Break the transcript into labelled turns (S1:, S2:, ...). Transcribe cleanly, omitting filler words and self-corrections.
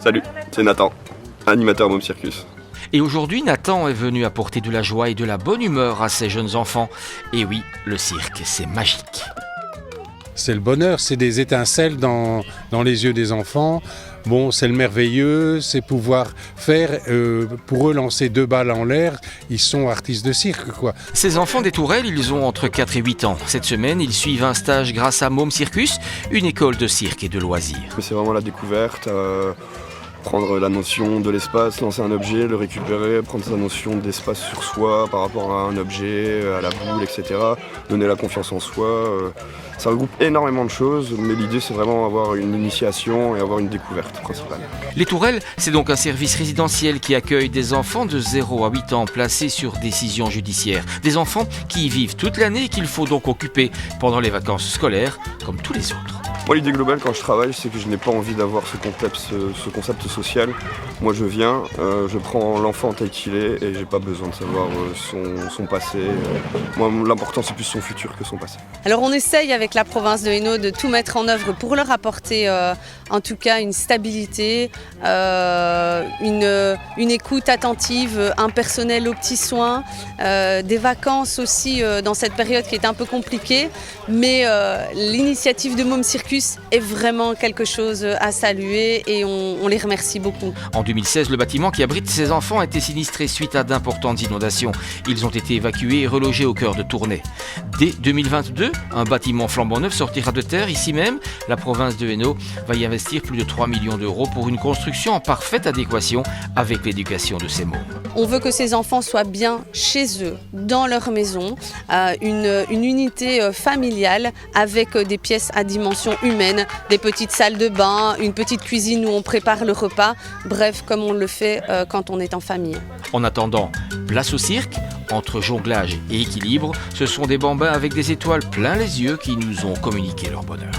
S1: Salut, c'est Nathan, animateur Môme Circus.
S2: Et aujourd'hui, Nathan est venu apporter de la joie et de la bonne humeur à ses jeunes enfants. Et oui, le cirque, c'est magique.
S3: C'est le bonheur, c'est des étincelles dans les yeux des enfants. Bon, c'est le merveilleux, c'est pouvoir faire, pour eux, lancer 2 balles en l'air. Ils sont artistes de cirque, quoi.
S2: Ces enfants des Tourelles, ils ont entre 4 et 8 ans. Cette semaine, ils suivent un stage grâce à Môme Circus, une école de cirque et de loisirs.
S1: C'est vraiment la découverte, prendre la notion de l'espace, lancer un objet, le récupérer, prendre sa notion d'espace sur soi par rapport à un objet, à la boule, etc. Donner la confiance en soi. Ça regroupe énormément de choses, mais l'idée c'est vraiment avoir une initiation et avoir une découverte principale.
S2: Les Tourelles, c'est donc un service résidentiel qui accueille des enfants de 0 à 8 ans placés sur décision judiciaire. Des enfants qui y vivent toute l'année et qu'il faut donc occuper pendant les vacances scolaires, comme tous les autres.
S1: Moi, l'idée globale quand je travaille, c'est que je n'ai pas envie d'avoir ce concept social. Moi, je viens, je prends l'enfant tel qu'il est et j'ai pas besoin de savoir son passé. Moi, l'important, c'est plus son futur que son passé.
S4: Alors, on essaye avec la province de Hainaut de tout mettre en œuvre pour leur apporter, en tout cas, une stabilité, une écoute attentive, un personnel aux petits soins, des vacances aussi dans cette période qui est un peu compliquée. Mais l'initiative de Môme Circus est vraiment quelque chose à saluer et on les remercie beaucoup.
S2: En 2016, le bâtiment qui abrite ces enfants a été sinistré suite à d'importantes inondations. Ils ont été évacués et relogés au cœur de Tournai. Dès 2022, un bâtiment flambant neuf sortira de terre ici même. La province de Hainaut va y investir plus de 3 millions d'euros pour une construction en parfaite adéquation avec l'éducation de ces mômes.
S4: On veut que ces enfants soient bien chez eux, dans leur maison, une unité familiale avec des pièces à dimension humaine, des petites salles de bain, une petite cuisine où on prépare le repas, bref, comme on le fait quand on est en famille.
S2: En attendant, place au cirque, entre jonglage et équilibre, ce sont des bambins avec des étoiles plein les yeux qui nous ont communiqué leur bonheur.